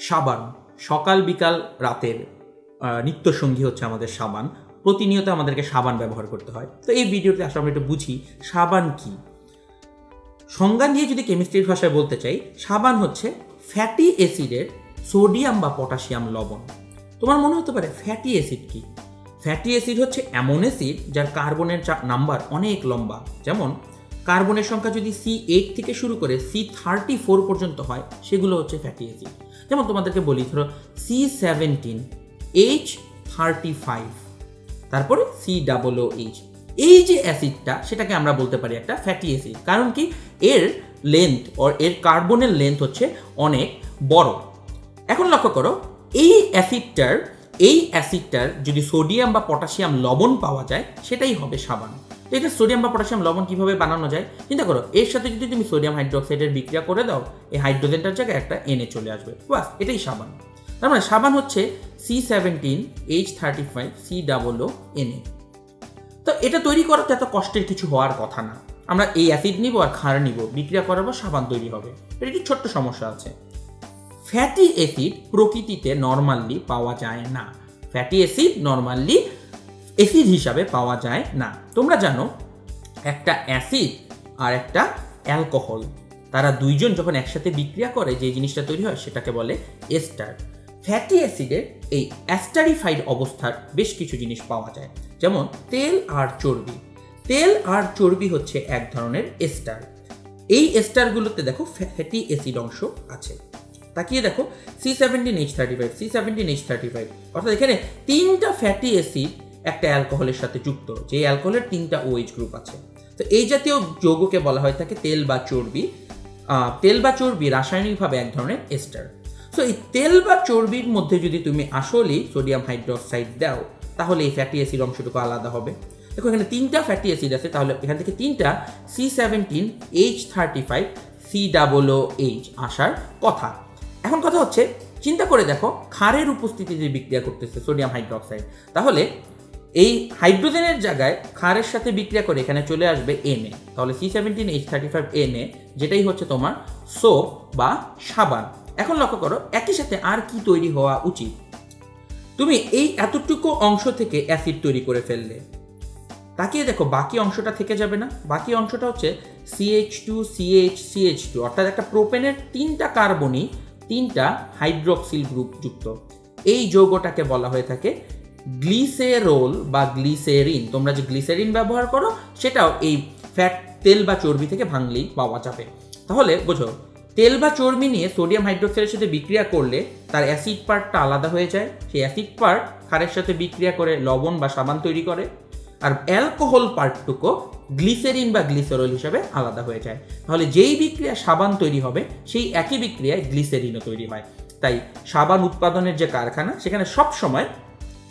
সাবান সকাল বিকাল রাতের নিত্যসঙ্গী হচ্ছে আমাদের সাবান। প্রতিনিয়ত আমাদেরকে সাবান ব্যবহার করতে হয়। তো এই ভিডিওতে আসলে আমরা একটু বুঝি সাবান কি। সংজ্ঞা দিয়ে যদি কেমিস্ট্রির ভাষায় বলতে চাই, সাবান হচ্ছে ফ্যাটি অ্যাসিডের সোডিয়াম বা পটাশিয়াম লবণ। তোমার মনে হতে পারে ফ্যাটি অ্যাসিড কি? ফ্যাটি অ্যাসিড হচ্ছে এমন অ্যাসিড যার কার্বনের নাম্বার অনেক লম্বা। যেমন কার্বনের সংখ্যা যদি C8 থেকে শুরু করে C34 পর্যন্ত হয়, সেগুলো হচ্ছে ফ্যাটি অ্যাসিড। যেমন তোমাদেরকে বলি, ধরো C17H35, তারপরে COOH। এই যে অ্যাসিডটা, সেটাকে আমরা বলতে পারি একটা ফ্যাটি অ্যাসিড। কারণ কি? এর লেন্থ এর কার্বনের লেন্থ হচ্ছে অনেক বড়। এখন লক্ষ্য করো, এই অ্যাসিডটার যদি সোডিয়াম বা পটাশিয়াম লবণ পাওয়া যায়, সেটাই হবে সাবান। তো এটা সোডিয়াম বা পটাশিয়াম লবণ কিভাবে বানানো যায় চিন্তা করো। এর সাথে যদি তুমি সোডিয়াম হাইড্রোক্সাইডের বিক্রিয়া করে দাও, এই হাইড্রোজেনটার জায়গায় একটা Na চলে আসবে, বাস এটাই সাবান। তার মানে সাবান হচ্ছে C17H35 COONA। তো এটা তৈরি করা তো এত কষ্টের কিছু হওয়ার কথা না। আমরা এই অ্যাসিড নিব আর ক্ষার নিব, বিক্রিয়া করার পর সাবান তৈরি হবে। এর একটি ছোট্ট সমস্যা আছে। ফ্যাটি অ্যাসিড প্রকৃতিতে নর্মালি পাওয়া যায় না। ফ্যাটি অ্যাসিড নর্মালি অ্যাসিড হিসাবে পাওয়া যায় না। তোমরা জানো, একটা অ্যাসিড আর একটা অ্যালকোহল, তারা দুইজন যখন একসাথে বিক্রিয়া করে যে জিনিসটা তৈরি হয়, সেটাকে বলে এস্টার। ফ্যাটি অ্যাসিডের এই অ্যাস্টারিফাইড অবস্থার বেশ কিছু জিনিস পাওয়া যায়, যেমন তেল আর চর্বি। তেল আর চর্বি হচ্ছে এক ধরনের এস্টার। এই এস্টারগুলোতে দেখো ফ্যাটি অ্যাসিড অংশ আছে। তাকিয়ে দেখো C17H35 অর্থাৎ এখানে তিনটা ফ্যাটি অ্যাসিড একটা অ্যালকোহলের সাথে যুক্ত, যে অ্যালকোহলের তিনটা OH গ্রুপ আছে। তো এই জাতীয় যৌগকে বলা হয় থাকে তেল বা চর্বি। তেল বা চর্বি রাসায়নিকভাবে এক ধরনের এস্টার। সো এই তেল বা চর্বির মধ্যে যদি তুমি আসলেই সোডিয়াম হাইড্রোক্সাইড দাও, তাহলে এই ফ্যাটি অ্যাসিড অংশটুকু আলাদা হবে। দেখো এখানে তিনটা ফ্যাটি অ্যাসিড আছে, তাহলে এখান থেকে তিনটা C17H35 COOH আসার কথা। এখন কথা হচ্ছে, চিন্তা করে দেখো, ক্ষারের উপস্থিতিতে বিক্রিয়া করতেছে সোডিয়াম হাইড্রোক্সাইড, তাহলে এই হাইড্রোজেনের জায়গায় ক্ষারের সাথে বিক্রিয়া করে এখানে চলে আসবে Na। তাহলে C17H35 Na, যেটাই হচ্ছে তোমার সোপ বা সাবান। এখন লক্ষ্য করো, একই সাথে আর কি তৈরি হওয়া উচিত? তুমি এই এতটুকু অংশ থেকে অ্যাসিড তৈরি করে ফেললে, তাকিয়ে দেখো বাকি অংশটা থেকে যাবে না? বাকি অংশটা হচ্ছে CH2CH অর্থাৎ একটা প্রোপেনের তিনটা কার্বনই তিনটা হাইড্রোক্সিল গ্রুপ যুক্ত। এই যৌগটাকে বলা হয়ে থাকে গ্লিসেরল বা গ্লিসেরিন। তোমরা যে গ্লিসেরিন ব্যবহার করো, সেটাও এই তেল বা চর্বি থেকে ভাঙলেই পাওয়া যাবে। তাহলে বোঝো, তেল বা চর্বি নিয়ে সোডিয়াম হাইড্রোক্সাইডের সাথে বিক্রিয়া করলে তার অ্যাসিড পার্টটা আলাদা হয়ে যায়। সেই অ্যাসিড পার্ট ক্ষারের সাথে বিক্রিয়া করে লবণ বা সাবান তৈরি করে, আর অ্যালকোহল পার্টটুকু গ্লিসেরিন বা গ্লিসেরল হিসাবে আলাদা হয়ে যায়। তাহলে যেই বিক্রিয়া সাবান তৈরি হবে, সেই একই বিক্রিয়ায় গ্লিসেরিনও তৈরি হয়। তাই সাবান উৎপাদনের যে কারখানা, সেখানে সব সময়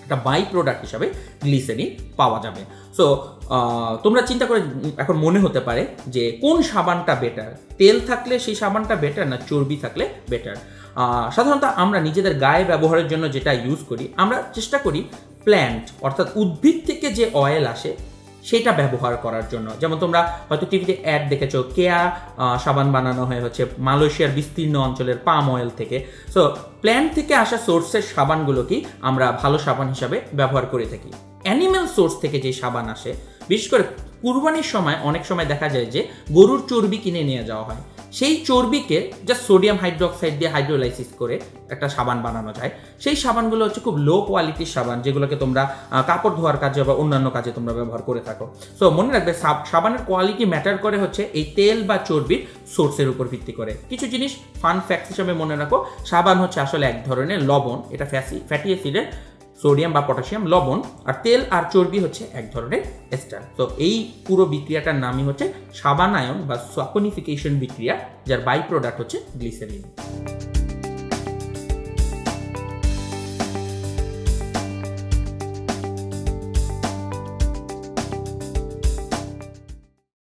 একটা বাই প্রোডাক্ট হিসাবে গ্লিসেরিন পাওয়া যাবে। সো তোমরা চিন্তা করে এখন মনে হতে পারে যে কোন সাবানটা বেটার, তেল থাকলে সেই সাবানটা বেটার না চর্বি থাকলে বেটার? সাধারণত আমরা নিজেদের গায়ে ব্যবহারের জন্য যেটা ইউজ করি, আমরা চেষ্টা করি প্ল্যান্ট অর্থাৎ উদ্ভিদ থেকে যে অয়েল আসে সেটা ব্যবহার করার জন্য। যেমন তোমরা হয়তো টিভিতে অ্যাড দেখেছো, কেয়া সাবান বানানো হয় হচ্ছে মালয়েশিয়ার বিস্তীর্ণ অঞ্চলের পাম অয়েল থেকে। সো প্ল্যান্ট থেকে আসা সোর্সের সাবানগুলোকেই আমরা ভালো সাবান হিসাবে ব্যবহার করে থাকি। অ্যানিম্যাল সোর্স থেকে যে সাবান আসে, বিশেষ করে কুরবানির সময় অনেক সময় দেখা যায় যে গরুর চর্বি কিনে নিয়ে যাওয়া হয়, সেই চর্বিকে জাস্ট সোডিয়াম হাইড্রোক্সাইড দিয়ে হাইড্রোলাইসিস করে একটা সাবান বানানো যায়। সেই সাবানগুলো হচ্ছে খুব লো কোয়ালিটির সাবান, যেগুলোকে তোমরা কাপড় ধোয়ার কাজে বা অন্যান্য কাজে তোমরা ব্যবহার করে থাকো। সো মনে রাখবে, সাবানের কোয়ালিটি ম্যাটার করে হচ্ছে এই তেল বা চর্বির সোর্সের উপর ভিত্তি করে। কিছু জিনিস ফান ফ্যাক্ট হিসেবে মনে রাখো, সাবান হচ্ছে আসলে এক ধরনের লবণ, এটা ফ্যাটি অ্যাসিডের সোডিয়াম বা পটাশিয়াম লবণ, আর তেল আর চর্বি হচ্ছে এক ধরনের এস্টার। তো এই পুরো বিক্রিয়াটার নামই হচ্ছে সাবানায়ন বা সাপনিফিকেশন বিক্রিয়া, যার বাই প্রোডাক্ট হচ্ছে গ্লিসেরিন।